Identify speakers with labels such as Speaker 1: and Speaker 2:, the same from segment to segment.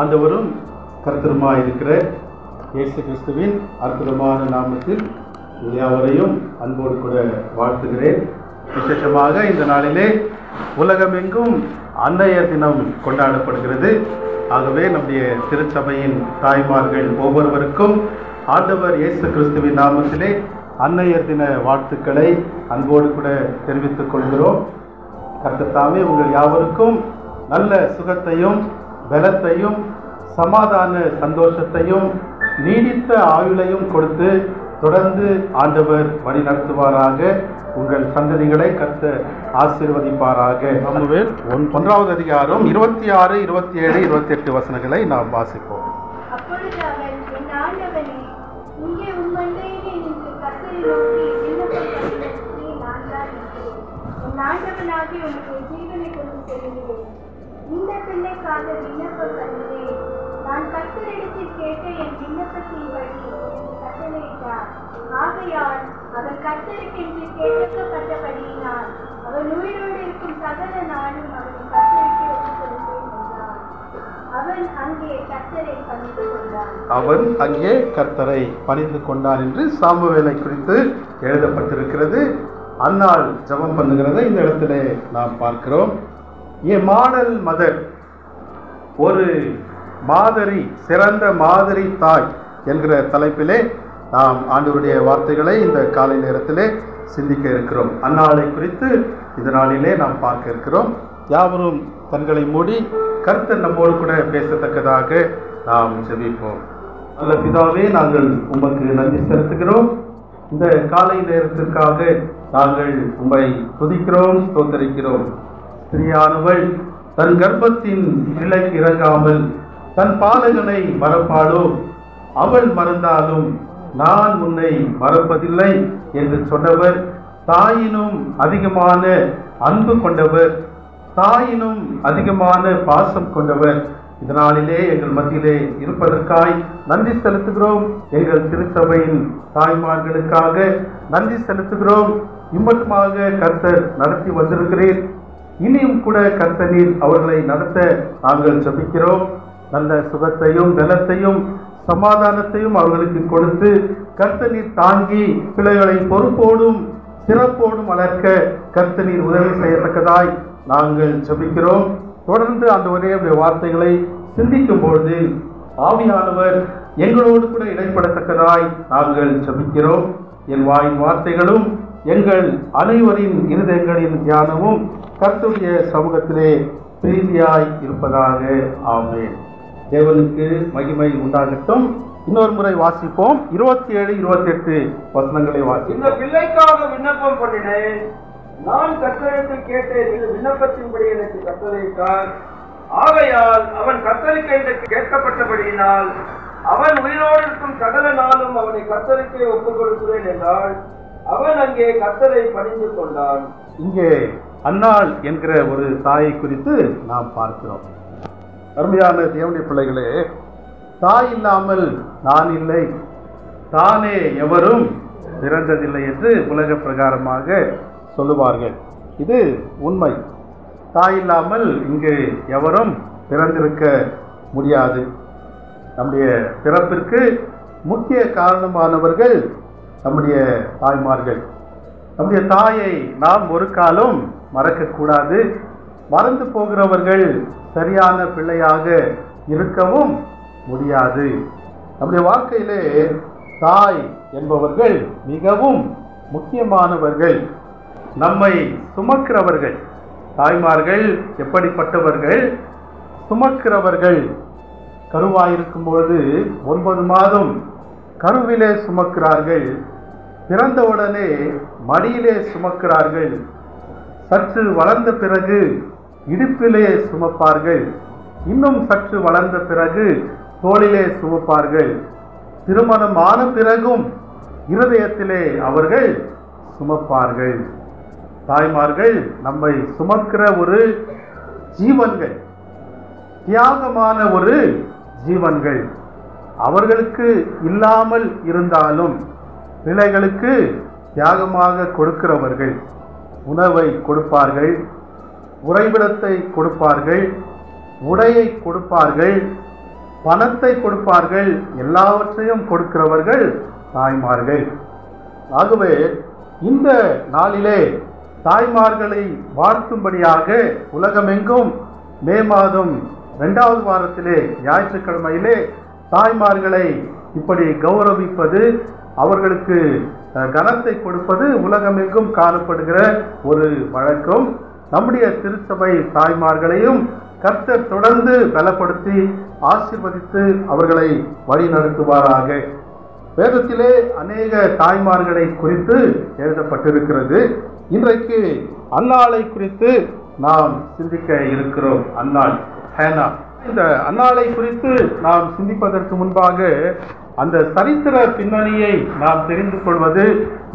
Speaker 1: ஆண்டவரும் கர்த்தருமாய் இருக்கிற இயேசு கிறிஸ்துவின் அற்புதமான நாமத்தில் யாவரையும் அன்போடு கூட வாழ்த்துகிறேன். விசேஷமாக இந்த நாளிலே உலகமெங்கும் அன்னையர் தினம் கொண்டாடப்படுகிறது. ஆகவே நம்முடைய திருச்சபையின் தாய்மார்கள் ஒவ்வொருவருக்கும் ஆண்டவர் இயேசு கிறிஸ்துவின் நாமத்திலே அன்னையர் தின வாழ்த்துக்களை அன்போடு கூட தெரிவித்துக் கொள்கிறோம். கர்த்தர் தாமே உங்கள் யாவருக்கும் நல்ல சுகத்தையும் பலத்தையும் சமாதான சந்தோஷத்தையும் நீடித்த ஆயுளையும் கொடுத்து தொடர்ந்து ஆண்டவர் வழி நடத்துவாராக. உங்கள் சந்ததிகளை கர்த்தர் ஆசீர்வதிப்பாராக. சாமுவேல் 1வது அதிகாரம் 26, 27, 28 வசனங்களை நாம் வாசிப்போம்.
Speaker 2: இந்த பிள்ளைக்காக விண்ணப்பம் பண்ணுவேன். நான் கர்த்தரிடத்தில் கேட்ட என் விண்ணப்பத்தின் வழி கட்டளையிட்டார். ஆகையால் அவர் கர்த்தருக்கென்று கேட்கப்பட்டபடியினால் அவர் உயிரோடு இருக்கும் சகல நாளும் அவரை கர்த்தருக்கு ஒப்புக் கொடுப்பேன் என்றார். அவன் அங்கே கர்த்தரை
Speaker 1: பணிந்து கொண்டான் என்று சாமுவேலை குறித்து எழுதப்பட்டிருக்கிறது. அன்னாள் ஜெபம் பண்ணுகிறதை இந்த இடத்துல நாம் பார்க்கிறோம். ஏ மாடல் மதர், ஒரு மாதிரி, சிறந்த மாதிரி தாய் என்கிற தலைப்பிலே நாம் ஆண்டவருடைய வார்த்தைகளை இந்த காலை நேரத்திலே சிந்திக்க இருக்கிறோம். அன்னாளை குறித்து இந்த நாளிலே நாம் பார்க்க இருக்கிறோம். யாவரும் கண்களை மூடி கர்த்தர் நம்மோடு கூட பேசத்தக்கதாக நாம் ஜெபிப்போம். நல்ல பிதாவே, நாங்கள் உமக்கு நன்றி செலுத்துகிறோம். இந்த காலை நேரத்திற்காக நாங்கள் உம்மை துதிக்கிறோம், ஸ்தோத்தரிக்கிறோம். ஸ்திரீயானவள் தன் கர்ப்பத்தின் நிலைக்கு இறங்காமல் தன் பாலகனை மறப்பாளோ? அவள் மறந்தாலும் நான் உன்னை மறப்பதில்லை என்று சொன்னவர், தாயினும் அதிகமான அன்பு கொண்டவர், தாயினும் அதிகமான பாசம் கொண்டவர். இதனாலே எங்கள் மத்தியிலே இருப்பதற்காய் நன்றி செலுத்துகிறோம். எங்கள் திருச்சபையின் தாய்மார்களுக்காக நன்றி செலுத்துகிறோம். இம்மட்டுமாக கர்த்தர் நடத்தி வந்திருக்கிறேன். இனியும் கூட கர்த்தர் அவர்களை நடத்த நாங்கள் ஜெபிக்கிறோம். நல்ல சுகத்தையும் பலத்தையும் சமாதானத்தையும் அவர்களுக்கு கொடுத்து கர்த்தர் தாங்கி பிள்ளைகளை பொறுப்போடும் சிறப்போடும் வளர்க்க கர்த்தர் உதவி செய்யத்தக்கதாய் நாங்கள் ஜெபிக்கிறோம். தொடர்ந்து அந்த ஒரே வார்த்தைகளை சிந்திக்கும் பொழுது ஆவியானவர் எங்களோடு கூட இடைப்படத்தக்கதாய் நாங்கள் ஜெபிக்கிறோம். என் வாயின் வார்த்தைகளும் எங்கள் அனைவரின் இருதயங்களின் தியானமும் கர்த்தருடைய சமூகத்திலே பிரீதியாய் இருப்பதாக. ஆமென். தேவனுக்கு மகிமை உண்டாகட்டும். இன்னொரு முறை வாசிப்போம். 27, 28 வசனங்களை வாசி.
Speaker 3: இந்த பிள்ளைக்காக விண்ணப்பம் பண்ணினேன். நான் கர்த்தரிடத்தில் கேட்டேன், விண்ணப்பத்தின்படி எனக்கு கட்டளையிட்டார். ஆகையால் அவன் கர்த்தருக்கு என்று கேட்கப்பட்டபடியினால் அவன் உயிரோடு இருக்கும் சகல நாளும் அவனை கர்த்தருக்கே ஒப்புக் கொடுக்கிறேன் என்றால் அவன் அங்கே கர்த்தரை பணிந்து கொண்டான்.
Speaker 1: இங்கே அன்னாள் என்கிற ஒரு தாயை குறித்து நாம் பார்க்கிறோம். அருமையான தேவனுடைய பிள்ளைகளே, தாய் இல்லாமல் நான் இல்லை, தானே எவரும் பிறந்ததில்லை என்று உலக பிரகாரமாக சொல்லுவார்கள். இது உண்மை. தாய் இல்லாமல் இங்கு எவரும் பிறந்திருக்க முடியாது. நம்முடைய பிறப்பிற்கு முக்கிய காரணமானவர்கள் நம்முடைய தாய்மார்கள். நம்முடைய தாயை நாம் ஒரு காலம் மறக்கக்கூடாது. மறந்து போகிறவர்கள் சரியான பிள்ளையாக இருக்கவும் முடியாது. நம்முடைய வாழ்க்கையிலே தாய் என்பவர்கள் மிகவும் முக்கியமானவர்கள். நம்மை சுமக்கிறவர்கள். தாய்மார்கள் எப்படிப்பட்டவர்கள்? சுமக்கிறவர்கள். கருவாயிருக்கும் பொழுது 9 மாதம் கருவிலே சுமக்கிறார்கள். பிறந்தவுடனே மடியிலே சுமக்கிறார்கள். சற்று வளர்ந்த பிறகு இடுப்பிலே சுமப்பார்கள். இன்னும் சற்று வளர்ந்த பிறகு தோளிலே சுமப்பார்கள். திருமணம் ஆன பிறகும் இருதயத்திலே அவர்கள் சுமப்பார்கள். தாய்மார்கள் நம்மை சுமக்கிற ஒரு ஜீவன்கள், தியாகமான ஒரு ஜீவன்கள். அவர்களுக்கு இல்லாமல் இருந்தாலும் பிள்ளைகளுக்கு தியாகமாக கொடுக்கிறவர்கள். உணவை கொடுப்பார்கள், உறைவிடத்தை கொடுப்பார்கள், உடையை கொடுப்பார்கள், பணத்தை கொடுப்பார்கள், எல்லாவற்றையும் கொடுக்கிறவர்கள் தாய்மார்கள். ஆகவே இந்த நாளிலே தாய்மார்களை வாழ்த்தும்படியாக உலகமெங்கும் மே மாதம் 2வது வாரத்திலே ஞாயிற்றுக்கிழமையிலே தாய்மார்களை இப்படி கௌரவிப்பது, அவர்களுக்கு கனத்தை கொடுப்பது உலகமெங்கும் காணப்படுகிற ஒரு வழக்கம். நம்முடைய திருச்சபை தாய்மார்களையும் கர்த்தர் தொடர்ந்து பலப்படுத்தி ஆசீர்வதித்து அவர்களை வழி நடத்துவாராக. வேதத்திலே அநேக தாய்மார்களை குறித்து எழுதப்பட்டிருக்கிறது. இன்றைக்கு அன்னாளை குறித்து நாம் சிந்திக்க இருக்கிறோம். அன்னாள், ஹேனா. இந்த அன்னாளை குறித்து நாம் சிந்திப்பதற்கு முன்பாக அந்த சரித்திர பின்னணியை நாம் தெரிந்து கொள்வது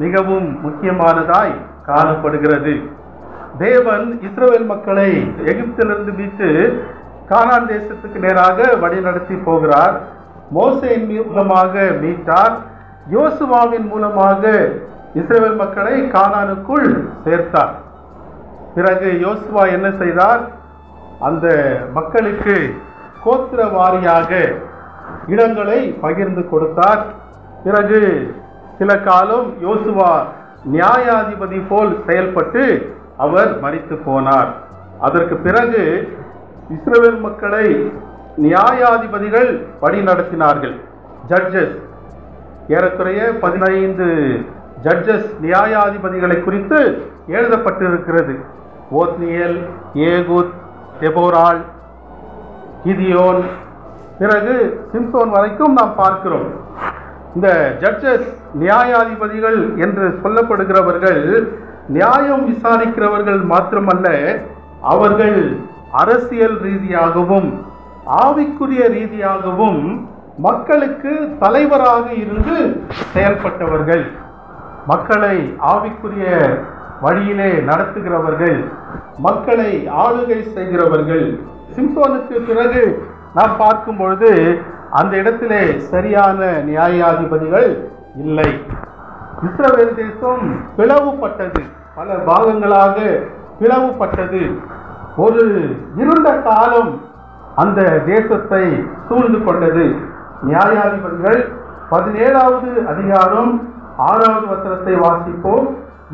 Speaker 1: மிகவும் முக்கியமானதாய் காணப்படுகிறது. தேவன் இஸ்ரவேல் மக்களை எகிப்திலிருந்து மீட்டு கானான் தேசத்துக்கு நேராக வழிநடத்தி போகிறார். மோசேயின் மூலமாக மீட்டார். யோசுவாவின் மூலமாக இஸ்ரவேல் மக்களை கானானுக்குள் சேர்த்தார். பிறகு யோசுவா என்ன செய்தார்? அந்த மக்களுக்கு கோத்திர வாரியாக இடங்களை பகிர்ந்து கொடுத்தார். பிறகு சில காலம் யோசுவா நியாயாதிபதி போல் செயல்பட்டு அவர் மரித்து போனார். அதற்கு பிறகு இஸ்ரவேல் மக்களை நியாயாதிபதிகள் வழி நடத்தினார்கள். ஜட்ஜஸ், ஏறக்குறைய 15 ஜட்ஜஸ் நியாயாதிபதிகளை குறித்து எழுதப்பட்டிருக்கிறது. ஓத்னியேல், ஏகூத், தெபோராள், கிதியோன், பிறகு சிம்சோன் வரைக்கும் நாம் பார்க்கிறோம். இந்த ஜட்ஜஸ், நியாயாதிபதிகள் என்று சொல்லப்படுகிறவர்கள் நியாயம் விசாரிக்கிறவர்கள் மாத்திரமல்ல, அவர்கள் அரசியல் ரீதியாகவும் ஆவிக்குரிய ரீதியாகவும் மக்களுக்கு தலைவராக இருந்து செயல்பட்டவர்கள், மக்களை ஆவிக்குரிய வழியிலே நடத்துகிறவர்கள், மக்களை ஆளுகை செய்கிறவர்கள். சிம்சோனுக்கு பிறகு நாம் பார்க்கும் பொழுது அந்த இடத்திலே சரியான நியாயாதிபதிகள் இல்லை. இஸ்ரவேல் தேசம் பிளவுபட்டது, பல பாகங்களாக பிளவுபட்டது. ஒரு இருண்ட காலம் அந்த தேசத்தை சூழ்ந்து கொண்டது. நியாயாதிபதிகள் 17வது அதிகாரம் 6வது வசனத்தை வாசிப்போம்.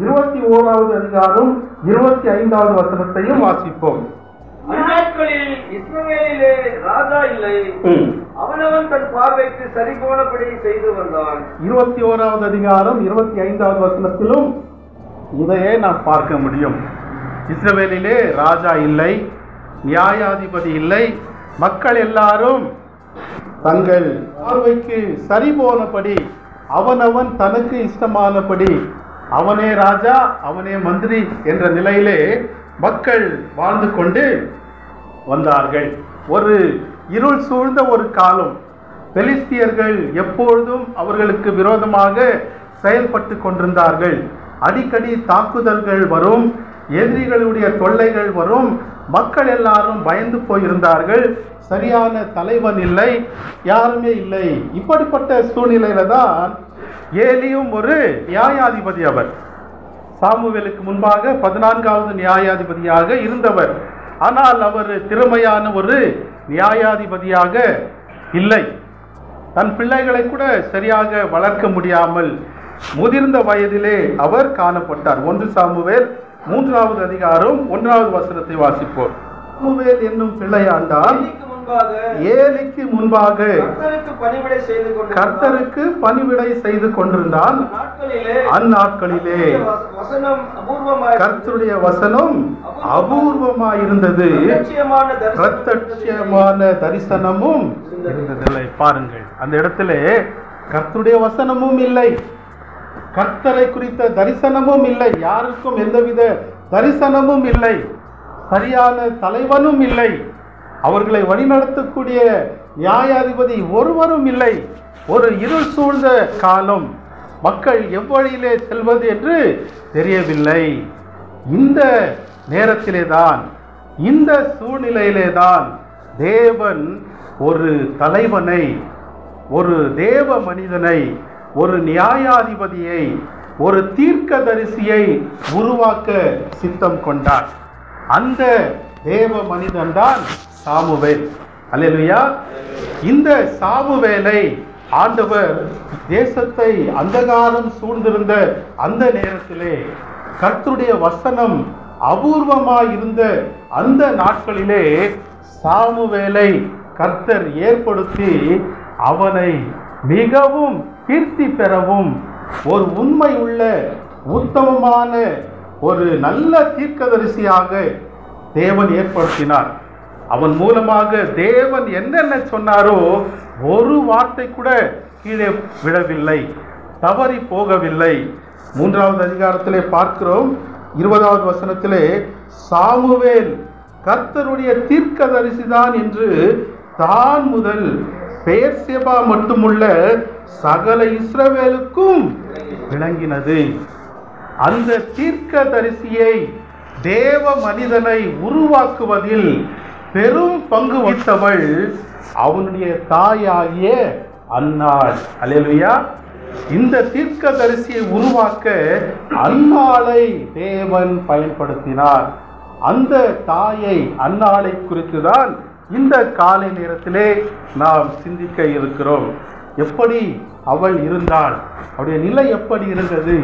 Speaker 1: 21வது அதிகாரம் 25வது வசனத்தையும் வாசிப்போம்.
Speaker 3: அந்நாட்களில் இஸ்ரவேலிலே ராஜா இல்லை, அவனவன் தன் பார்வைக்கு சரி போனபடி செய்து வந்தான்.
Speaker 1: 21வது அதிகாரம் 25வது வசனத்திலும் இதையே நாம் பார்க்க முடியும். இஸ்ரவேலிலே ராஜா இல்லை, நியாயாதிபதி இல்லை, மக்கள் எல்லாரும் தங்கள் பார்வைக்கு சரி போனபடி, அவனவன் தனக்கு இஷ்டமானபடி, அவனே ராஜா அவனே மந்திரி என்ற நிலையிலே மக்கள் வாழ்ந்து கொண்டு வந்தார்கள். ஒரு இருள் சூழ்ந்த ஒரு காலம். பெலிஸ்தியர்கள் எப்பொழுதும் அவர்களுக்கு விரோதமாக செயல்பட்டு கொண்டிருந்தார்கள். அடிக்கடி தாக்குதல்கள் வரும், எதிரிகளுடைய தொல்லைகள் வரும். மக்கள் எல்லாரும் பயந்து போயிருந்தார்கள். சரியான தலைவன் இல்லை, யாருமே இல்லை. இப்படிப்பட்ட சூழ்நிலையில தான் ஏலியும் ஒரு நியாயாதிபதி. அவர் சாமுவேலுக்கு முன்பாக 14வது நியாயாதிபதியாக இருந்தவர். ஆனால் அவர் திறமையான ஒரு நியாயாதிபதியாக இல்லை. தன் பிள்ளைகளை கூட சரியாக வளர்க்க முடியாமல் முதிர்ந்த வயதிலே அவர் காணப்பட்டார். 1 சாமுவேல் 3வது அதிகாரம் 1வது வசனத்தை வாசிப்போம். சாமுவேல் என்னும் பிள்ளையாண்டால் ஏலிக்கு முன்பாக கர்த்தருக்கு பணிவிடை செய்து கொண்டிருந்தான். அந்நாட்களிலே கர்த்தருடைய வசனம் அபூர்வமாயிருந்தது, பிரத்யட்சமான தரிசனமும் இருந்ததில்லை. பாருங்கள், அந்த இடத்திலே கர்த்தருடைய வசனமும் இல்லை, கர்த்தரை குறித்த தரிசனமும் இல்லை, யாருக்கும் எந்தவித தரிசனமும் இல்லை, சரியான தலைவனும் இல்லை, அவர்களை வழிநடத்தக்கூடிய நியாயாதிபதி ஒருவரும் இல்லை. ஒரு இருள் சூழ்ந்த காலம். மக்கள் எவ்வழியிலே செல்வது என்று தெரியவில்லை. இந்த நேரத்திலே தான், இந்த சூழ்நிலையிலே தான் தேவன் ஒரு தலைவனை, ஒரு தேவ மனிதனை, ஒரு நியாயாதிபதியை, ஒரு தீர்க்கதரிசியை உருவாக்க சித்தம் கொண்டார். அந்த தேவ மனிதன்தான் சாமுவேல். அல்லேலூயா. இந்த சாமுவேலை ஆண்டவர் தேசத்தை அந்தகாரம் சூழ்ந்திருந்த அந்த நேரத்திலே கர்த்தருடைய வசனம் அபூர்வமாயிருந்த அந்த நாட்களிலே சாமுவேலை கர்த்தர் ஏற்படுத்தி அவனை மிகவும் கீர்த்தி பெறவும் ஒரு உண்மை உள்ள உத்தமமான ஒரு நல்ல தீர்க்கதரிசியாக தேவன் ஏற்படுத்தினார். அவன் மூலமாக தேவன் என்னென்ன சொன்னாரோ ஒரு வார்த்தை கூட கீழே விழவில்லை, தவறி போகவில்லை. 3வது அதிகாரத்திலே பார்க்கிறோம், 20வது வசனத்திலே சாமுவேல் கர்த்தருடைய தீர்க்கதரிசிதான் என்று தான் முதல் பெயர்சேபா மட்டுமுள்ள சகல இஸ்ரவேலுக்கும் விளங்கினது. அந்த தீர்க்கதரிசியை தேவ மனிதனை உருவாக்குவதில் பெரும் பங்கு வகித்தவள் அவனுடைய தாயாகிய அன்னாள். அல்லேலூயா. இந்த தீர்க்கதரிசியை உருவாக்க அன்னாளை தேவன் பயன்படுத்தினார். அந்த தாயை அன்னாளை குறித்துதான் இந்த காலை நேரத்திலே நாம் சிந்திக்க இருக்கிறோம். எப்படி அவள் இருந்தாள், அவளுடைய நிலை எப்படி இருந்தது,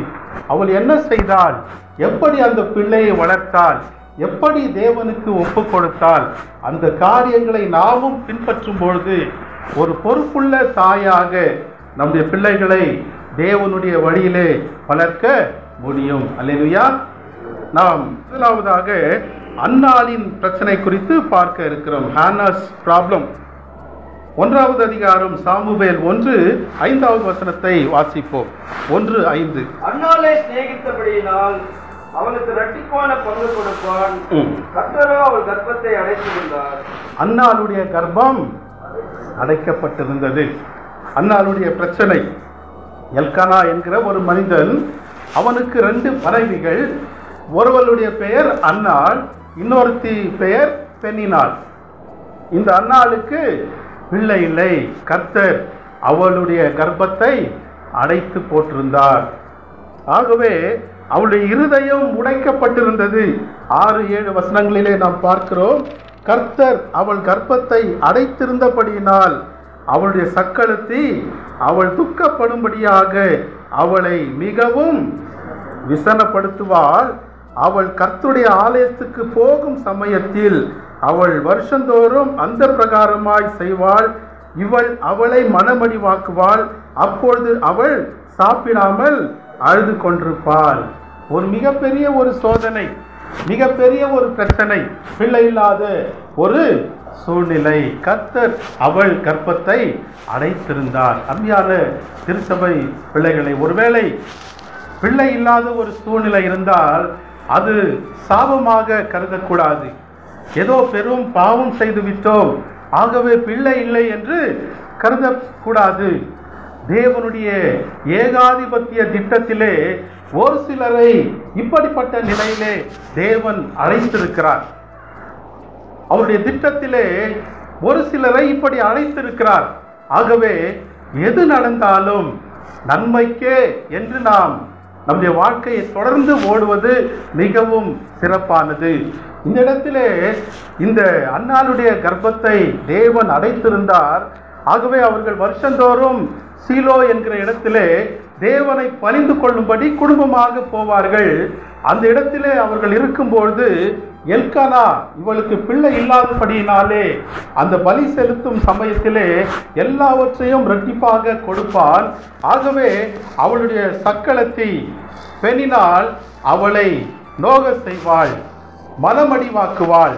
Speaker 1: அவள் என்ன செய்தாள், எப்படி அந்த பிள்ளையை வளர்த்தாள், எப்படி தேவனுக்கு ஒப்பு கொடுத்தாள், அந்த காரியங்களை நாமும் பின்பற்றும் பொழுது ஒரு பொறுப்புள்ள தாயாக நம்முடைய பிள்ளைகளை தேவனுடைய வழியிலே வளர்க்க முடியும். அல்லேலூயா. நாம் முதலாவதாக அன்னாளின் பிரச்சனை குறித்து பார்க்க இருக்கிறோம். ஹானாஸ் ப்ராப்ளம். 1வது அதிகாரம் சாமுவேல் 1:5வது வசனத்தை வாசிப்போம். 1:5.
Speaker 3: அன்னாளை சிநேகித்தபடியினால் அவளுக்கு இரட்டிப்பான பங்கு கொடுப்பான். கர்த்தரோ அவள் கர்ப்பத்தை அடைத்திருந்தார்.
Speaker 1: அன்னாளுடைய கர்ப்பம் அடைக்கப்பட்டிருந்தது. அன்னாளுடைய பிரச்சனை, எல்கானா என்கிற ஒரு மனிதன், அவனுக்கு 2 மனைவிகள். ஒருவளுடைய பெயர் அன்னாள், இன்னொருத்தி பெயர் பெண்ணினாள். இந்த அன்னாளுக்கு பிள்ளை இல்லை. கர்த்தர் அவளுடைய கர்ப்பத்தை அடைத்து போட்டிருந்தார். ஆகவே அவளுடைய இருதயம் உடைக்கப்பட்டிருந்தது. 6-7 வசனங்களிலே நாம் பார்க்கிறோம், கர்த்தர் அவள் கர்ப்பத்தை அடைத்திருந்தபடியினால் அவளுடைய சக்களத்தி அவள் துக்கப்படும்படியாக அவளை மிகவும் விசனப்படுத்துவாள். அவள் கர்த்தருடைய ஆலயத்துக்கு போகும் சமயத்தில் அவள் வருஷந்தோறும் அந்த பிரகாரமாய் செய்வாள். இவள் அவளை மனமடிவாக்குவாள். அப்பொழுது அவள் சாப்பிடாமல் அழுது கொண்டிருப்பாள். ஒரு மிகப்பெரிய ஒரு சோதனை, மிகப்பெரிய ஒரு பிரச்சனை, பிள்ளை இல்லாத ஒரு சூழ்நிலை. கர்த்தர் அவள் கர்ப்பத்தை அடைத்திருந்தார். அருமையான திருச்சபை பிள்ளைகளை, ஒருவேளை பிள்ளை இல்லாத ஒரு சூழ்நிலை இருந்தால் அது சாபமாக கருதக்கூடாது. ஏதோ பெரும் பாவம் செய்து விட்டோம், ஆகவே பிள்ளை இல்லை என்று கருதக்கூடாது. தேவனுடைய ஏகாதிபத்திய திட்டத்திலே ஒரு சிலரை இப்படிப்பட்ட நிலையிலே தேவன் அழைத்திருக்கிறார். அவருடைய திட்டத்திலே ஒரு சிலரை இப்படி அழைத்திருக்கிறார். ஆகவே எது நடந்தாலும் நன்மைக்கே என்று நாம் நம்முடைய வாழ்க்கையை தொடர்ந்து ஓடுவது மிகவும் சிறப்பானது. இந்த இடத்திலே இந்த அன்னாளுடைய கர்ப்பத்தை தேவன் அடைத்திருந்தார். ஆகவே அவர்கள் வருஷந்தோறும் சீலோ என்கிற இடத்திலே தேவனை பணிந்து கொள்ளும்படி குடும்பமாக போவார்கள். அந்த இடத்திலே அவர்கள் இருக்கும்பொழுது எல்கானா இவளுக்கு பிள்ளை இல்லாதபடியினாலே அந்த பலி செலுத்தும் சமயத்திலே எல்லாவற்றையும் இரட்டிப்பாக கொடுப்பான். ஆகவே அவளுடைய சக்களத்தி பெண்ணினால் அவளை நோக செய்வாள், மனமடிவாக்குவாள்.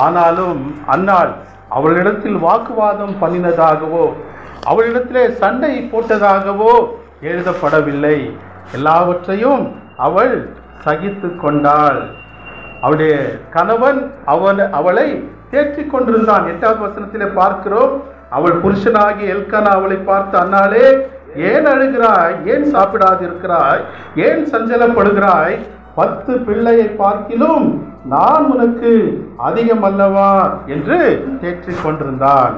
Speaker 1: ஆனாலும் அன்னாள் அவளிடத்தில் வாக்குவாதம் பண்ணினதாகவோ அவளிடத்திலே சண்டை போட்டதாகவோ எழுதப்படவில்லை. எல்லாவற்றையும் அவள் சகித்து கொண்டாள். அவளுடைய கணவன் அவளை தேற்றிக் கொண்டிருந்தான். 8வது வசனத்திலே பார்க்கிறோம், அவள் புருஷனாகி எல்கானா அவளை பார்த்து, அன்னாளே ஏன் அழுகிறாய், ஏன் சாப்பிடாது இருக்கிறாய், ஏன் சஞ்சலப்படுகிறாய், 10 பிள்ளையை பார்க்கிலும் நான் உனக்கு அதிகம் அல்லவா என்று தேற்றிக் கொண்டிருந்தான்.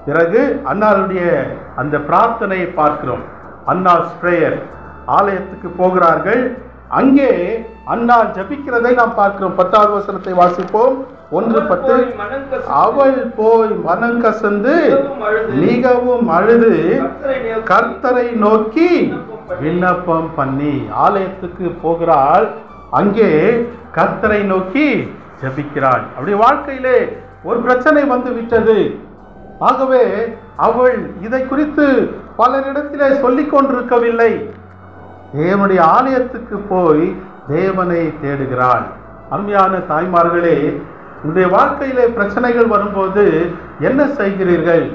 Speaker 1: பிறகு அன்னாளுடைய அந்த பிரார்த்தனையை பார்க்கிறோம். அன்னாஸ் பிரேயர். ஆலயத்துக்கு போகிறார்கள். அங்கே அன்னாள் ஜபிக்கிறதை நாம் பார்க்கிறோம். 10வது வசனத்தை வாசிப்போம். 1:10. அவள் போய் மனம் கசந்து மிகவும் அழுது கர்த்தரை நோக்கி விண்ணப்பம் பண்ணி ஆலயத்துக்கு போகிறாள். அங்கே கர்த்தரை நோக்கி ஜபிக்கிறாள். அப்படி வாழ்க்கையிலே ஒரு பிரச்சனை வந்து விட்டது. ஆகவே அவள் இதை குறித்து பலரிடத்திலே சொல்லிக் கொண்டிருக்கவில்லை. தேவனுடைய ஆலயத்துக்கு போய் தேவனை தேடுகிறாள். அருமையான தாய்மார்களே, உங்களுடைய வாழ்க்கையிலே பிரச்சனைகள் வரும்போது என்ன செய்கிறீர்கள்?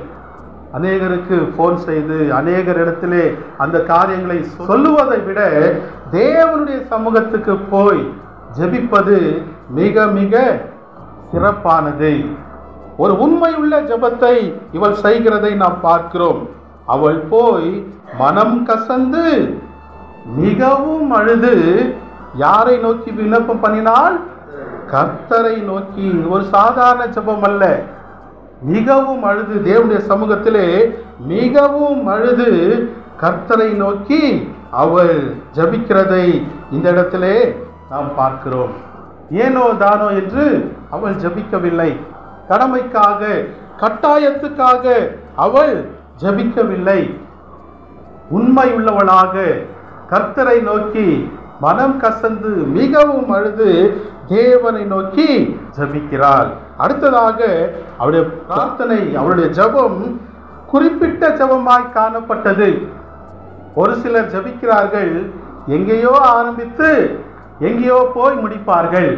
Speaker 1: அநேகருக்கு போன் செய்து அநேகரிடத்திலே அந்த காரியங்களை சொல்லுவதை விட தேவனுடைய சமூகத்துக்கு போய் ஜெபிப்பது மிக மிக சிறப்பானது. ஒரு உண்மையுள்ள ஜெபத்தை இவள் செய்கிறதை நாம் பார்க்கிறோம். அவள் போய் மனம் கசந்து மிகவும் அழுது யாரை நோக்கி விண்ணப்பம் பண்ணினாள்? கர்த்தரை நோக்கி. ஒரு சாதாரண ஜெபம் அல்ல. மிகவும் அழுது தேவனுடைய சமூகத்திலே மிகவும் அழுது கர்த்தரை நோக்கி அவள் ஜபிக்கிறதை இந்த இடத்திலே நாம் பார்க்கிறோம். ஏனோ தானோ என்று அவள் ஜபிக்கவில்லை. கடமைக்காக கட்டாயத்துக்காக அவள் ஜபிக்கவில்லை. உண்மை உள்ளவளாக கர்த்தரை நோக்கி மனம் கசந்து மிகவும் அழுது தேவனை நோக்கி ஜபிக்கிறாள். அடுத்ததாக அவருடைய பிரார்த்தனை, அவருடைய ஜெபம் குறிப்பிட்ட ஜெபமாய் காணப்பட்டது. ஒரு சிலர் ஜபிக்கிறார்கள், எங்கேயோ ஆரம்பித்து எங்கேயோ போய் முடிப்பார்கள்.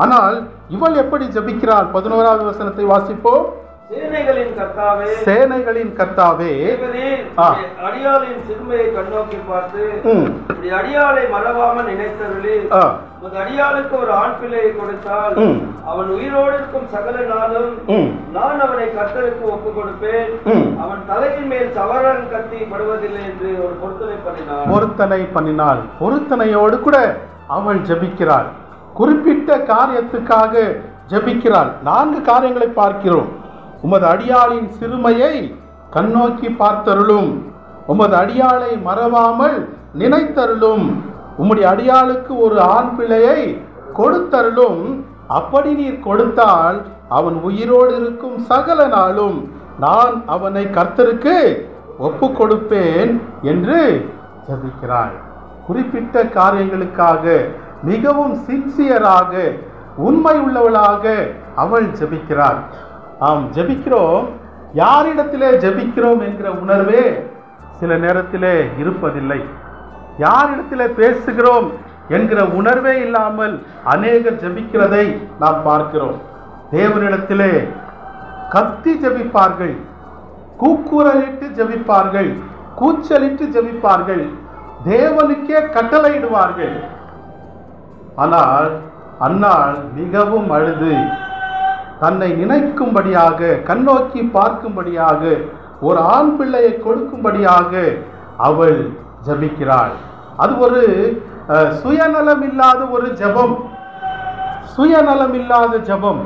Speaker 1: ஆனால் இவள் எப்படி ஜபிக்கிறாள்? 11வது வசனத்தை வாசிப்போம்.
Speaker 3: சேனைகளின் கர்த்தாவே,
Speaker 1: சேனைகளின் கர்த்தாவே,
Speaker 3: அடியாளின் சிறுமையை கண்ணோக்கி பார்த்து அடியாளை மறவாமல் நினைத்தருளி அடியாளுக்கு ஒரு ஆண் பிள்ளையை கொடுத்தால் அவன் உயிரோடு இருக்கும் சகல நாளும் நான் அவனை கர்த்தருக்கு ஒப்புக் கொடுப்பேன். அவன் தலையின் மேல் சவரன் கத்தி படுவதில்லை என்று ஒரு பொருத்தனை பண்ணினாள். பொருத்தனையோடு கூட அவள் ஜபிக்கிறாள். குறிப்பிட்ட காரியத்துக்காக ஜபிக்கிறாள். 4 காரியங்களை பார்க்கிறோம். உமது அடியாளின் சிறுமையை கண்ணோக்கி பார்த்தருளும், உமது அடியாளை மறவாமல் நினைத்தருளும், உம்முடைய அடியாளுக்கு ஒரு ஆண் பிள்ளையை கொடுத்தருளும். அப்படி நீர் கொடுத்தால் அவன் உயிரோடு இருக்கும் சகல நாளும் நான் அவனை கர்த்தருக்கு ஒப்பு கொடுப்பேன் என்று ஜபிக்கிறாள். குறிப்பிட்ட காரியங்களுக்காக மிகவும் சின்சியராக உண்மை உள்ளவளாக அவள் ஜபிக்கிறாள். ஆம், ஜபிக்கிறோம். யாரிடத்திலே ஜபிக்கிறோம் என்கிற உணர்வே சில நேரத்திலே இருப்பதில்லை. யாரிடத்திலே பேசுகிறோம் என்கிற உணர்வே இல்லாமல் அநேகர் ஜபிக்கிறதை நாம் பார்க்கிறோம். தேவனிடத்திலே கத்தி ஜபிப்பார்கள், கூக்குரலிட்டு ஜபிப்பார்கள், கூச்சலிட்டு ஜபிப்பார்கள், தேவனுக்கே கட்டளையிடுவார்கள். ஆனால் அன்னாள் மிகவும் அழுது தன்னை நினைக்கும்படியாக, கண்ணோக்கி பார்க்கும்படியாக, ஒரு ஆண் பிள்ளையை கொடுக்கும்படியாக அவள் ஜபிக்கிறாள். அது ஒரு சுயநலம் இல்லாத ஒரு ஜெபம், சுயநலம் இல்லாத ஜெபம்.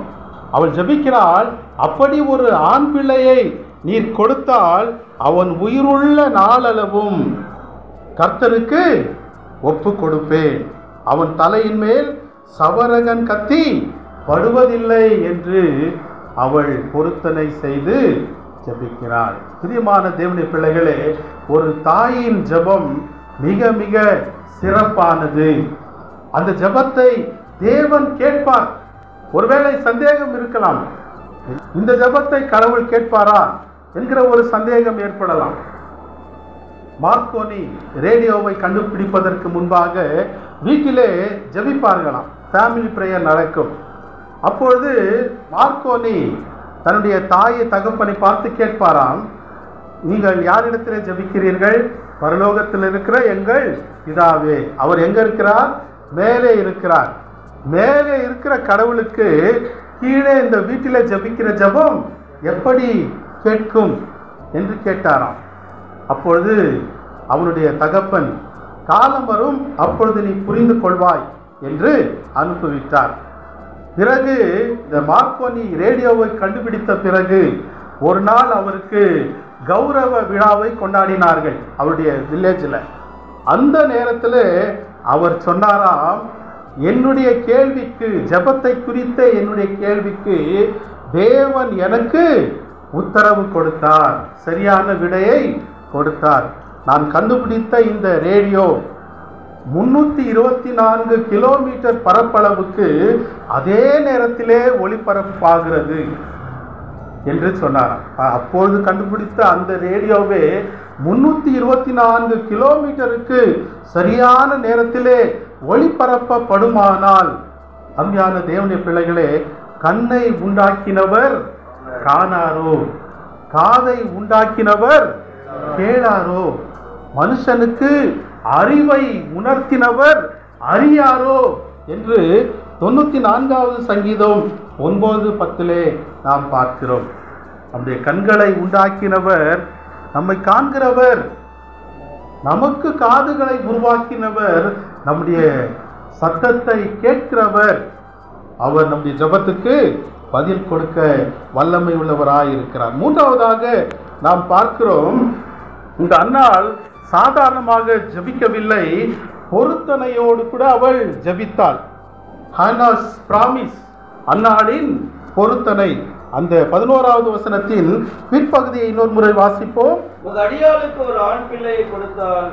Speaker 3: அவள் ஜபிக்கிறாள், அப்படி ஒரு ஆண் பிள்ளையை நீர் கொடுத்தால் அவன் உயிருள்ள நாளளவும் கர்த்தருக்கு ஒப்பு கொடுப்பேன், அவன் தலையின் மேல் சவரகன் கத்தி படுவதில்லை என்று அவள் பொருத்தனை செய்து ஜபிக்கிறாள். பிரியமான தேவனுடைய பிள்ளைகளே, ஒரு தாயின் ஜெபம் மிக மிக சிறப்பானது. அந்த ஜெபத்தை தேவன் கேட்பார். ஒருவேளை சந்தேகம் இருக்கலாம், இந்த ஜெபத்தை கடவுள் கேட்பாரா என்கிற ஒரு சந்தேகம் ஏற்படலாம். மார்க்கோனி ரேடியோவை கண்டுபிடிப்பதற்கு முன்பாக வீட்டிலே ஜெபிப்பார்களாம். ஃபேமிலி பிரேயர் நடக்கும். அப்பொழுது மார்க்கோனி தன்னுடைய தாயை தகப்பனை பார்த்து கேட்பாராம், நீங்கள் யாரிடத்திலே ஜபிக்கிறீர்கள்? பரலோகத்தில் இருக்கிற எங்கள் பிதாவே. அவர் எங்க இருக்கிறார்? மேலே இருக்கிறார். மேலே இருக்கிற கடவுளுக்கு கீழே இந்த வீட்டிலே ஜபிக்கிற ஜபம் எப்படி கேட்கும் என்று கேட்டாராம். அப்பொழுது அவனுடைய தகப்பன், காலம் வரும் அப்பொழுது நீ புரிந்து கொள்வாய் என்று அனுப்பிவிட்டார். பிறகு இந்த மார்க்கோனி ரேடியோவை கண்டுபிடித்த பிறகு ஒரு நாள் அவருக்கு கௌரவ விழாவை கொண்டாடினார்கள் அவருடைய வில்லேஜில். அந்த நேரத்தில்
Speaker 1: அவர் சொன்னாராம், என்னுடைய கேள்விக்கு, ஜெபத்தை குறித்த என்னுடைய கேள்விக்கு தேவன் எனக்கு உத்தரவு கொடுத்தார், சரியான விடையை கொடுத்தார். நான் கண்டுபிடித்த இந்த ரேடியோ 324 கிலோமீட்டர் பரப்பளவுக்கு அதே நேரத்திலே ஒளிபரப்பாகிறது என்று சொன்னார். அப்பொழுது கண்டுபிடித்த அந்த ரேடியோவே 324 கிலோமீட்டருக்கு சரியான நேரத்திலே ஒளிபரப்பப்படுமானால், அருமையான தேவனுடைய பிள்ளைகளே, கண்ணை உண்டாக்கினவர் காணாரோ, காதை உண்டாக்கினவர் கேளாரோ, மனுஷனுக்கு அறிவை உணர்த்தினவர் அறியாரோ என்று 94வது சங்கீதம் 9:10 நாம் பார்க்கிறோம். நம்முடைய கண்களை உண்டாக்கினவர், நம்மை காண்கிறவர், நமக்கு காதுகளை உருவாக்கினவர், நம்முடைய சத்தத்தை கேட்கிறவர். அவர் நம்முடைய ஜெபத்துக்கு பதில் கொடுக்க வல்லமை உள்ளவராய் இருக்கிறார். மூன்றாவதாக நாம் பார்க்கிறோம், இந்த அன்னாள் சாதாரணமாக ஜெபிக்கவில்லை, பொருத்தனையோடு கூட அவள் ஜெபித்தாள். ஹானாஸ் பிராமிஸ், அன்னாளின் பொருத்தனை. அந்த 11வது வசனத்தின் பிற்பகுதியை இன்னொரு முறை வாசிப்போம்.
Speaker 3: அடியாளுக்கு ஒரு ஆண் பிள்ளையை கொடுத்தால்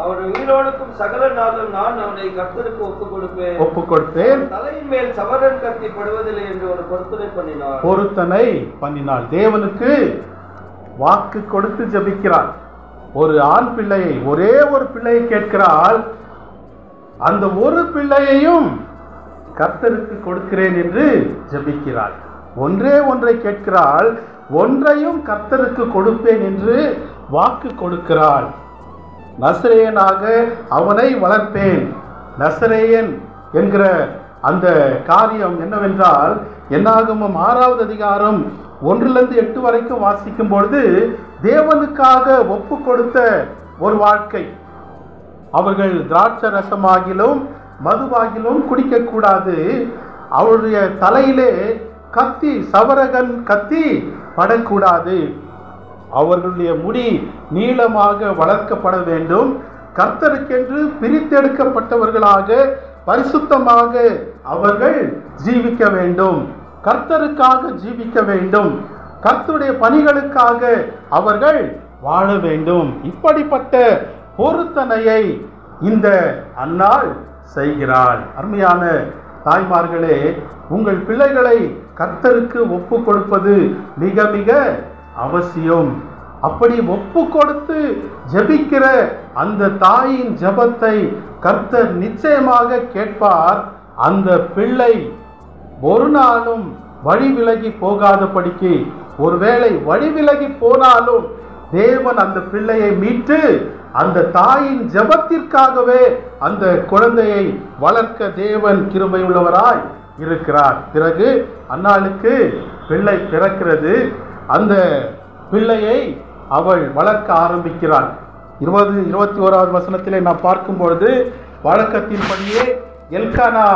Speaker 3: அவர் உயிரோடுக்கும் சகல நாளும் நான் அவனை கர்த்தருக்கு ஒப்புக் கொடுப்பேன், தலையின் மேல் சவரன் கத்தி படுவதில்லை என்று ஒரு பொருத்தனை பண்ணினாள். தேவனுக்கு வாக்கு கொடுத்து ஜெபிக்கிறாள். ஒரு ஆண் பிள்ளையை, ஒரே ஒரு பிள்ளையை கேட்கிறாள். அந்த ஒரு பிள்ளையையும் கர்த்தருக்கு கொடுக்கிறேன் என்று ஜெபிக்கிறாள். ஒன்றே ஒன்றை கேட்கிறாள், ஒன்றையும் கர்த்தருக்கு கொடுப்பேன் என்று வாக்கு கொடுக்கிறாள். நசரேயனாக அவனை வளர்ப்பேன். நசரேயன் என்கிற அந்த காரியம் என்னவென்றால், என்னாகமம் 6வது அதிகாரம் 1-8 வரைக்கும் வாசிக்கும் பொழுது தேவனுக்காக ஒப்பு கொடுத்த ஒரு வாழ்க்கை. அவர்கள் திராட்சை ரசமாகிலும் மதுவாகிலும் குடிக்கக்கூடாது. அவருடைய தலையிலே கத்தி, சவரகன் கத்தி படக்கூடாது. அவர்களுடைய முடி நீளமாக வளர்க்கப்பட வேண்டும். கர்த்தருக்கென்று பிரித்தெடுக்கப்பட்டவர்களாக பரிசுத்தமாக அவர்கள் ஜீவிக்க வேண்டும். கர்த்தருக்காக ஜீவிக்க வேண்டும். கர்த்தருடைய பணிகளுக்காக அவர்கள் வாழ வேண்டும். இப்படிப்பட்ட பொருத்தனையை இந்த அன்னாள் செய்கிறாள். அருமையான தாய்மார்களே, உங்கள் பிள்ளைகளை கர்த்தருக்கு ஒப்பு கொடுப்பது மிக மிக அவசியம். அப்படி ஒப்பு கொடுத்து ஜெபிக்கிற அந்த தாயின் ஜெபத்தை கர்த்தர் நிச்சயமாக கேட்பார். அந்த பிள்ளை ஒரு நாளும் வழி விலகி போகாதபடிக்கு, ஒருவேளை வழி விலகி போனாலும் தேவன் அந்த பிள்ளையை மீட்டு அந்த தாயின் ஜெபத்திற்காகவே அந்த குழந்தையை வளர்க்க தேவன் கிருபை உள்ளவராய் இருக்கிறார். பிறகு அன்னாளுக்கு பிள்ளை பிறக்கிறது. அந்த பிள்ளையை அவள் வளர்க்க ஆரம்பிக்கிறாள். 21வது வசனத்திலே நாம் பார்க்கும் பொழுது, வழக்கத்தின்படியே எல்கானா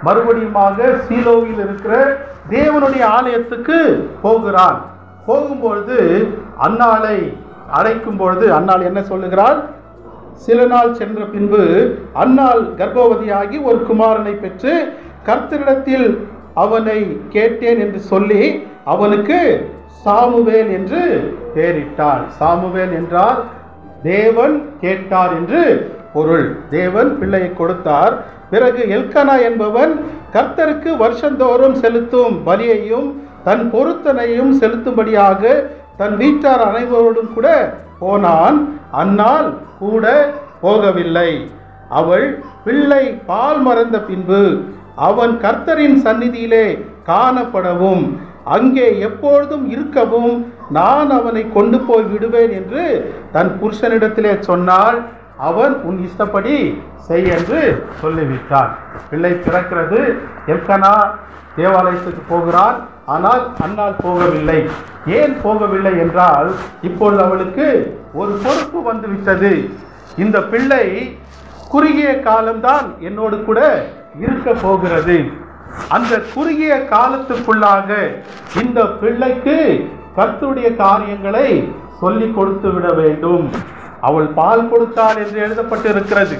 Speaker 3: மறுபடியுமாக சீலோவில் இருக்கிற தேவனுடைய ஆலயத்துக்கு போகிறான். போகும்பொழுது அன்னாளை அழைக்கும் பொழுது அன்னாள் என்ன சொல்லுகிறாள்? சில நாள் சென்ற பின்பு அன்னாள் கர்ப்பவதியாகி ஒரு குமாரனை பெற்று கர்த்தரிடத்தில் அவனை கேட்டேன் என்று சொல்லி அவனுக்கு சாமுவேல் என்று பெயரிட்டாள். சாமுவேல் என்றால் தேவன் கேட்டார் என்று பொருள். தேவன் பிள்ளையை கொடுத்தார். பிறகு எல்கானா என்பவன் கர்த்தருக்கு வருஷந்தோறும் செலுத்தும் பலியையும் தன் பொருத்தனையும் செலுத்தும்படியாக தன் வீட்டார் அனைவரோடும் கூட போனான். அன்னாள் கூட போகவில்லை. அவள் பிள்ளை பால் மறந்த பின்பு அவன் கர்த்தரின் சந்நிதியிலே காணப்படவும் அங்கே எப்பொழுதும் இருக்கவும் நான் அவனை கொண்டு போய் விடுவேன் என்று தன் புருஷனிடத்திலே சொன்னாள். அவன் உன் இஷ்டப்படி செய் என்று சொல்லிவிட்டான். பிள்ளை பிறக்கிறது. எல்கானா தேவாலயத்துக்கு போகிறான். ஆனால் அன்னாள் போகவில்லை. ஏன் போகவில்லை என்றால், இப்பொழுது அவளுக்கு ஒரு பொறுப்பு வந்துவிட்டது. இந்த பிள்ளை குறுகிய காலம்தான் என்னோடு கூட இருக்க போகிறது. அந்த குறுகிய காலத்துக்குள்ளாக இந்த பிள்ளைக்கு கர்த்தருடைய காரியங்களை சொல்லி கொடுத்து விட வேண்டும். அவள் பால் கொடுத்தாள் என்று எழுதப்பட்டிருக்கிறது.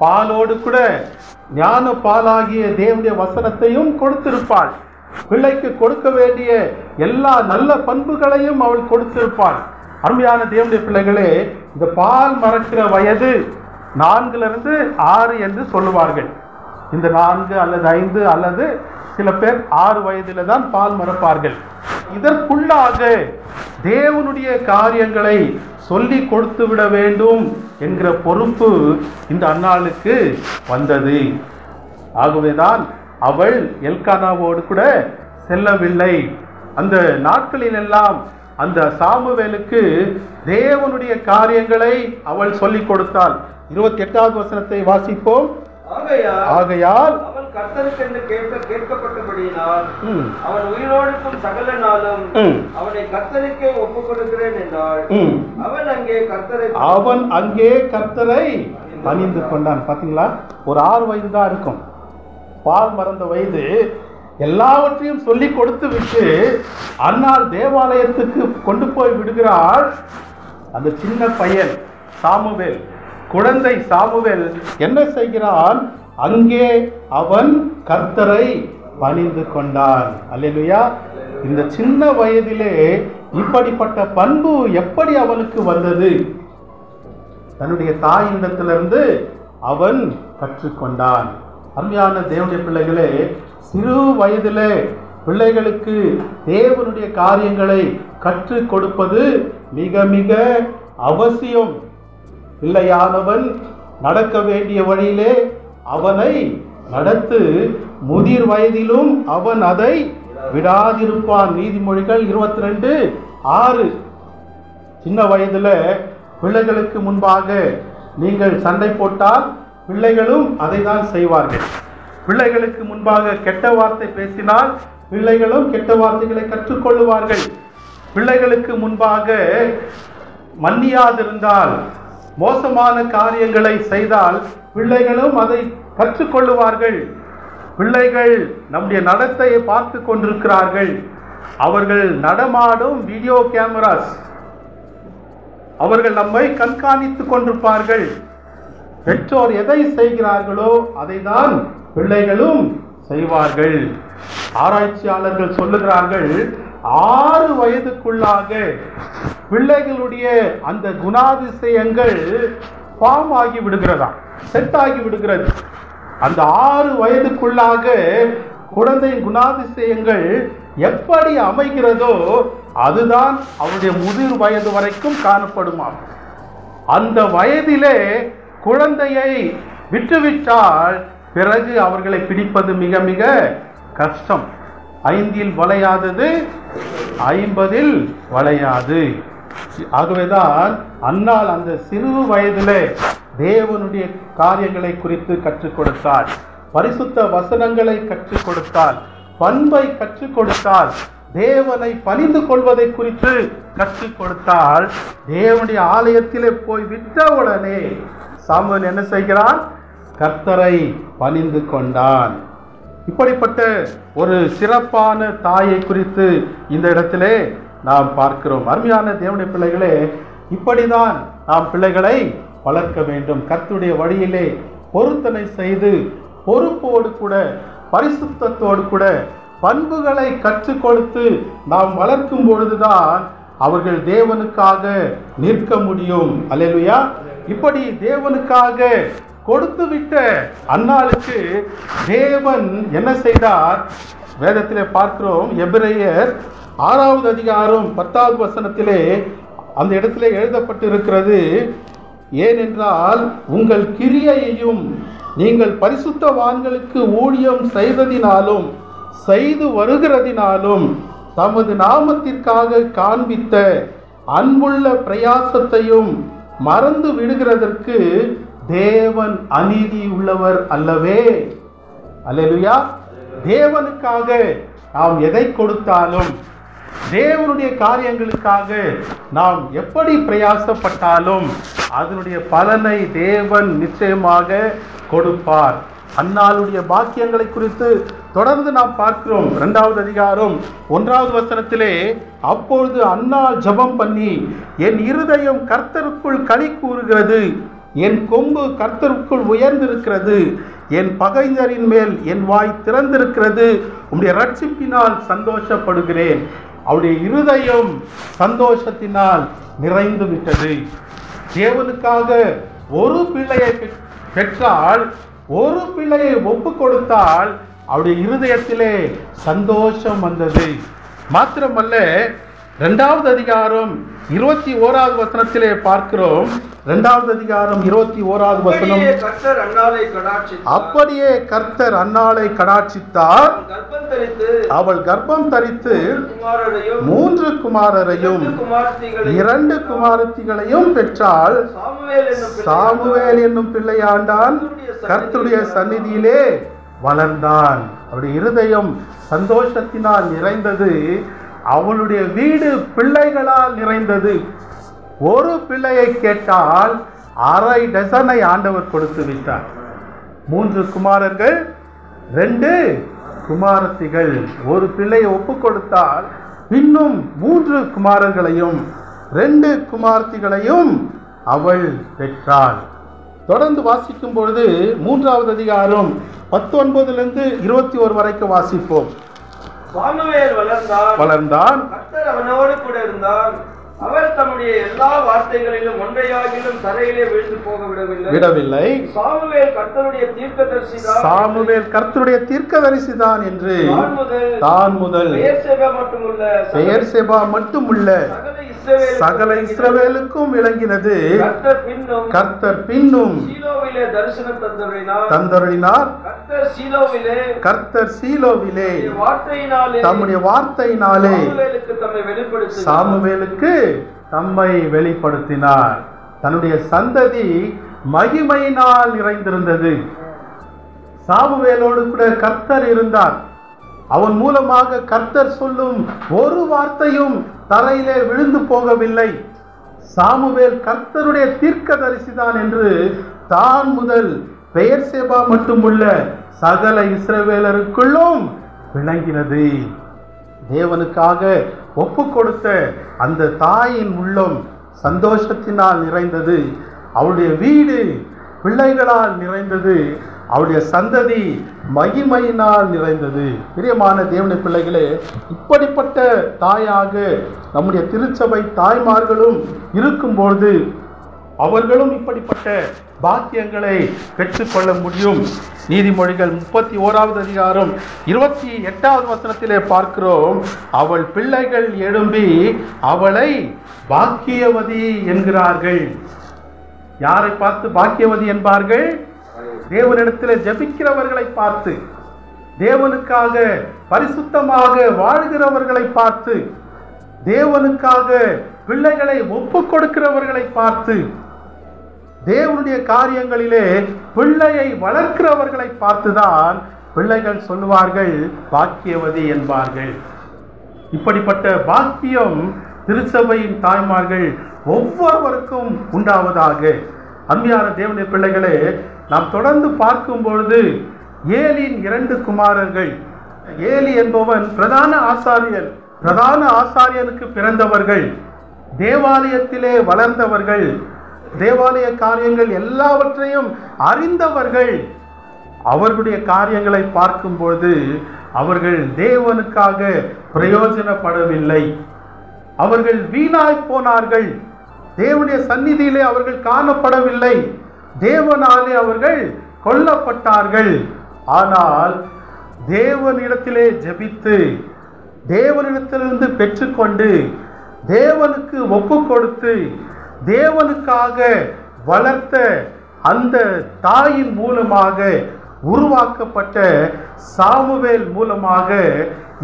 Speaker 1: பாலோடு கூட ஞான பாலாகிய தேவனுடைய வசனத்தையும் கொடுத்திருப்பாள். பிள்ளைக்கு கொடுக்க வேண்டிய எல்லா நல்ல பண்புகளையும் அவள் கொடுத்திருப்பாள். அருமையான தேவனுடைய பிள்ளைகளே, இந்த பால் மறக்கிற வயது 4 to 6 என்று சொல்லுவார்கள். இந்த 4 அல்லது 5 அல்லது சில பேர் 6 வயதில தான் பால் மறப்பார்கள். இதற்குள்ளாக தேவனுடைய காரியங்களை சொல்லி கொடுத்து விட வேண்டும் என்கிற பொறுப்பு இந்த அன்னாளுக்கு வந்தது. ஆகவேதான் அவள் எல்கானாவோடு கூட செல்லவில்லை. அந்த நாட்களிலெல்லாம் அந்த சாமுவேலுக்கு தேவனுடைய காரியங்களை அவள் சொல்லிக் கொடுத்தாள். 28வது வசனத்தை வாசிப்போம். ஆகையால்
Speaker 3: அவன் கர்த்தருக்கென்று கேட்கப்பட்டபடியினால் அவன் உயிரோடுக்கும் சகல நாளும் அவனை கர்த்தருக்கே ஒப்புக் கொடுக்கிறேன் என்றாள். அவன் அங்கே கர்த்தரை
Speaker 1: பணிந்து கொண்டான். பாத்தீங்களா, ஒரு 6 வயது தான் இருக்கும், பால் மறந்த வயது. எல்லாவற்றையும் சொல்லி கொடுத்து விட்டு அன்னாள் தேவாலயத்துக்கு கொண்டு போய் விடுகிறாள். அந்த சின்ன பையன் சாமுவேல், குழந்தை சாமுவேல் என்ன செய்கிறான்? அங்கே அவன் கர்த்தரை பணிந்து கொண்டான். அல்லேலூயா. இந்த சின்ன வயதிலே இப்படிப்பட்ட பண்பு எப்படி அவனுக்கு வந்தது? தன்னுடைய தாயிடத்திலிருந்து அவன் கற்றுக்கொண்டான். அருமையான தேவனுடைய பிள்ளைகளே, சிறு வயதிலே பிள்ளைகளுக்கு தேவனுடைய காரியங்களை கற்றுக் கொடுப்பது மிக மிக அவசியம். பிள்ளையானவன் நடக்க வேண்டிய வழியிலே அவனை நடத்து, முதிர் வயதிலும் அவன் அதை விடாதிருப்பான். நீதிமொழிகள் 22:6. சின்ன வயதில் பிள்ளைகளுக்கு முன்பாக நீங்கள் சண்டை போட்டால் பிள்ளைகளும் அதை தான் செய்வார்கள். பிள்ளைகளுக்கு முன்பாக கெட்ட வார்த்தை பேசினால் பிள்ளைகளும் கெட்ட வார்த்தைகளை கற்றுக்கொள்ளுவார்கள். பிள்ளைகளுக்கு முன்பாக மன்னியாதிருந்தால், மோசமான காரியங்களை செய்தால் பிள்ளைகளும் அதை கற்றுக்கொள்ளுவார்கள். பிள்ளைகள் நம்முடைய நடத்தையை பார்த்து கொண்டிருக்கிறார்கள். அவர்கள் நடமாடும் வீடியோ கேமராஸ், அவர்கள் நம்மை கண்காணித்துக் கொண்டிருப்பார்கள். பெற்றோர் எதை செய்கிறார்களோ அதை தான் பிள்ளைகளும் செய்வார்கள். ஆராய்ச்சியாளர்கள் சொல்லுகிறார்கள், 6 வயதுக்குள்ளாக பிள்ளைகளுடைய அந்த குணாதிசயங்கள் ஃபார்ம் ஆகி விடுகிறதா, செட் ஆகி விடுகிறது. அந்த 6 வயதுக்குள்ளாக குழந்தையின் குணாதிசயங்கள் எப்படி அமைகிறதோ அதுதான் அவருடைய முதிர் வயது வரைக்கும் காணப்படுமா. அந்த வயதிலே குழந்தையை விட்டுவிட்டால் பிறகு அவர்களை பிடிப்பது மிக மிக கஷ்டம். 5 வளையாதது 50 வளையாது. ஆகவேதான் அன்னாள் அந்த சிறு வயதிலே தேவனுடைய காரியங்களை குறித்து கற்றுக் கொடுத்தாள், பரிசுத்த வசனங்களை கற்றுக் கொடுத்தாள், பண்பை கற்றுக் கொடுத்தாள், தேவனை பணிந்து கொள்வதை குறித்து கற்றுக் கொடுத்தாள். தேவனுடைய ஆலயத்திலே போய் விட்ட உடனே சாமுவேல் என்ன செய்கிறான்? கர்த்தரை பணிந்து கொண்டான். இப்படிப்பட்ட ஒரு சிறப்பான தாயை குறித்து இந்த இடத்திலே நாம் பார்க்கிறோம். அருமையான தேவனுடைய பிள்ளைகளே, இப்படிதான் நாம் பிள்ளைகளை வளர்க்க வேண்டும். கர்த்தருடைய வழியிலே பொருத்தனை செய்து பொறுப்போடு கூட பரிசுத்தத்தோடு கூட பண்புகளை கற்றுக் கொடுத்து நாம் வளர்க்கும் பொழுதுதான் அவர்கள் தேவனுக்காக நிற்க முடியும். அல்லேலூயா. இப்படி தேவனுக்காக கொடுத்து விட்ட அன்னாளுக்கு தேவன் என்ன செய்தார்? வேதத்திலே பார்க்கிறோம். எபிரேயர் 6வது அதிகாரம் 10வது வசனத்திலே அந்த இடத்திலே எழுதப்பட்டிருக்கிறது, ஏனென்றால் உங்கள் கிரியையையும் நீங்கள் பரிசுத்தவான்களுக்கு ஊழியம் செய்ததினாலும் செய்து வருகிறதினாலும் தமது நாமத்திற்காக காண்பித்த அன்புள்ள பிரயாசத்தையும் மறந்து விடுகிறதற்கு தேவன் அநீதி உள்ளவர் அல்லவே. அல்லேலூயா. தேவனுக்காக நாம் எதை கொடுத்தாலும், தேவனுடைய காரியங்களுக்காக நாம் எப்படி பிரயாசப்பட்டாலும் அதனுடைய பலனை தேவன் நிச்சயமாக கொடுப்பார். அன்னாளுடைய பாக்கியங்களை குறித்து தொடர்ந்து நாம் பார்க்கிறோம். 2வது அதிகாரம் 1வது வசனத்திலே, அப்பொழுது அன்னாள் ஜெபம் பண்ணி, என் இருதயம் கர்த்தருக்குள் களி கூறுகிறது, என் கொம்பு கர்த்தருக்குள் உயர்ந்திருக்கிறது, என் பகைஞரின் மேல் என் வாய் திறந்திருக்கிறது, உம்முடைய ரட்சிப்பினால் சந்தோஷப்படுகிறேன். அவருடைய இருதயம் சந்தோஷத்தினால் நிறைந்து விட்டது. தேவனுக்காக ஒரு பிள்ளையை பெற்றால், ஒரு பிள்ளையை ஒப்பு கொடுத்தால் அவருடைய இருதயத்திலே சந்தோஷம் வந்தது. மாத்திரமல்ல, 2வது அதிகாரம் 21வது வசனத்திலே பார்க்கிறோம். 2வது அதிகாரம் 21வது வசனம், அப்படியே கர்த்தர் அன்னாளை கடாட்சித்தார், அவள் கர்ப்பம் தரித்து 3 குமாரரையும் 2 குமாரத்திகளையும் பெற்றாள். சாமுவேல் என்னும் பிள்ளையாண்டான், கர்த்தருடைய சந்நிதியிலே வளர்ந்தான். அவருடைய இருதயம் சந்தோஷத்தினால் நிறைந்தது. அவளுடைய வீடு பிள்ளைகளால் நிறைந்தது. ஒரு பிள்ளையை கேட்டால் 1/2 டஜனை ஆண்டவர் கொடுத்து விட்டார். 3 குமாரர்கள், 2 குமாரத்திகள். ஒரு பிள்ளையை ஒப்பு கொடுத்தால் இன்னும் 3 குமாரர்களையும் 2 குமாரத்திகளையும் அவள் பெற்றாள். தொடர்ந்து வாசிக்கும் பொழுது 3வது அதிகாரம் 19 21 வரைக்கும் வாசிப்போம்.
Speaker 3: சாமுவேல்
Speaker 1: வளர்ந்தான்,
Speaker 3: கர்த்தர் அவனோடு கூட இருந்தார். அவர் தம்முடைய எல்லா வார்த்தைகளிலும் ஒன்றையாகிலும் தரையிலே விழுந்து போக விடவில்லை. சாமுவேல் கர்த்தருடைய தீர்க்கதரிசிதான் என்று தான் முதல் பெயர்செபா மட்டுமுள்ள சகல இஸ்ரவேலுக்கும் விளங்கினது. கர்த்தர் பின்னும் தந்தருளினார். கர்த்தர் சீலோவிலே தம்முடைய வார்த்தையினாலே சாமுவேலுக்கு தம்மை வெளிப்படுத்தினார். தன்னுடைய சந்ததி மகிமையினால் நிறைந்திருந்தது. சாமுவேலோடு கூட கர்த்தர் இருந்தார். அவன் மூலமாக கர்த்தர் சொல்லும் ஒரு வார்த்தையும் தரையிலே விழுந்து போகவில்லை. சாமுவேல் கர்த்தருடைய தீர்க்கதரிசிதான் என்று தான் முதல் பெயர்செபா மட்டுமுள்ள சகல இஸ்ரவேலருக்குள்ளும் விளங்கினது. தேவனுக்காக ஒப்பு கொடுத்த அந்த தாயின் உள்ளம் சந்தோஷத்தினால் நிறைந்தது. அவளுடைய வீடு பிள்ளைகளால் நிறைந்தது. அவருடைய சந்ததி மகிமையினால் நிறைந்தது. பிரியமான தேவனுடைய பிள்ளைகளே, இப்படிப்பட்ட தாயாக நம்முடைய திருச்சபை தாய்மார்களும் இருக்கும்போது அவர்களும் இப்படிப்பட்ட பாக்கியங்களை பெற்றுக்கொள்ள முடியும். நீதிமொழிகள் 31வது அதிகாரம் 28வது வசனத்திலே பார்க்கிறோம். அவள் பிள்ளைகள் எழும்பி அவளை பாக்கியவதி என்கிறார்கள். யாரை பார்த்து பாக்கியவதி என்பார்கள்? தேவனிடத்தில் ஜெபிக்கிறவர்களை பார்த்து, தேவனுக்காக பரிசுத்தமாக வாழ்கிறவர்களை பார்த்து, தேவனுக்காக பிள்ளைகளை ஒப்பு கொடுக்கிறவர்களை பார்த்து, தேவனுடைய காரியங்களிலே பிள்ளையை வளர்க்கிறவர்களை பார்த்துதான் பிள்ளைகள் சொல்லுவார்கள் பாக்கியவதி என்பார்கள். இப்படிப்பட்ட பாக்கியம் திருச்சபையின் தாய்மார்கள் ஒவ்வொருவருக்கும் உண்டாவதாக. அன்பியான தேவனுடைய பிள்ளைகளே, நாம் தொடர்ந்து பார்க்கும் பொழுது ஏலியின் 2 குமாரர்கள். ஏலி என்பவன் பிரதான ஆசாரியனுக்கு பிறந்தவர்கள், தேவாலயத்திலே வளர்ந்தவர்கள், தேவாலய காரியங்கள் எல்லாவற்றையும் அறிந்தவர்கள். அவர்களுடைய காரியங்களை பார்க்கும்போது அவர்கள் தேவனுக்காக பிரயோஜனப்படவில்லை. அவர்கள் வீணாய் போனார்கள். தேவனுடைய சந்நிதியிலே அவர்கள் காணப்படவில்லை. தேவனாலே அவர்கள் கொல்லப்பட்டார்கள். ஆனால் தேவனிடத்திலே ஜெபித்து, தேவனிடத்திலிருந்து பெற்றுக்கொண்டு, தேவனுக்கு ஒப்பு கொடுத்து, தேவனுக்காக வளர்த்த அந்த தாயின் மூலமாக உருவாக்கப்பட்ட சாமுவேல் மூலமாக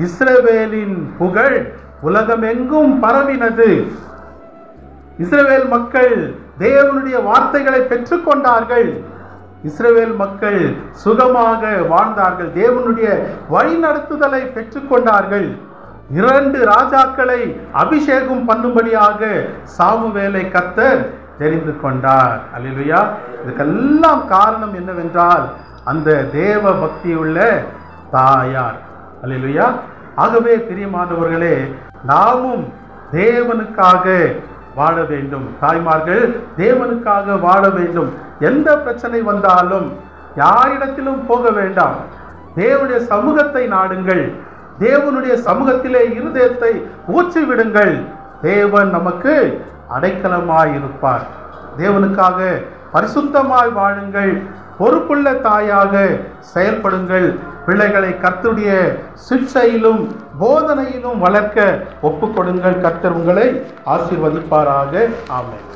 Speaker 3: இஸ்ரவேலின் புகழ் உலகமெங்கும் பரவினது. இஸ்ரவேல் மக்கள் தேவனுடைய வார்த்தைகளை பெற்றுக்கொண்டார்கள். இஸ்ரவேல் மக்கள் சுகமாக வாழ்ந்தார்கள். தேவனுடைய வழி நடத்துதலை பெற்றுக்கொண்டார்கள். 2 ராஜாக்களை அபிஷேகம் பண்ணும்படியாக சாமுவேலை கர்த்தர் தெரிந்து கொண்டார். அல்லேலூயா. இதுக்கெல்லாம் காரணம் என்னவென்றால் அந்த தேவ பக்தியுள்ள தாயார். அல்லேலூயா. ஆகவே பிரியமானவர்களே, நாமும் தேவனுக்காக வாழ வேண்டும். தாய்மார்கள் தேவனுக்காக வாழ வேண்டும்.
Speaker 1: எந்த பிரச்சனை வந்தாலும் யாரிடத்திலும் போக வேண்டாம். தேவனுடைய சமூகத்தை நாடுங்கள். தேவனுடைய சமூகத்திலே இருதயத்தை ஊற்றி விடுங்கள். தேவன் நமக்கு அடைக்கலமாய் இருப்பார். தேவனுக்காக பரிசுத்தமாய் வாழுங்கள். பொறுப்புள்ள தாயாக செயல்படுங்கள். பிள்ளைகளை கர்த்தருடைய சிக்ஷையிலும் போதனையிலும் வளர்க்க ஒப்புக்கொடுங்கள். கர்த்தர் உங்களை ஆசீர்வதிப்பாராக. ஆமென்.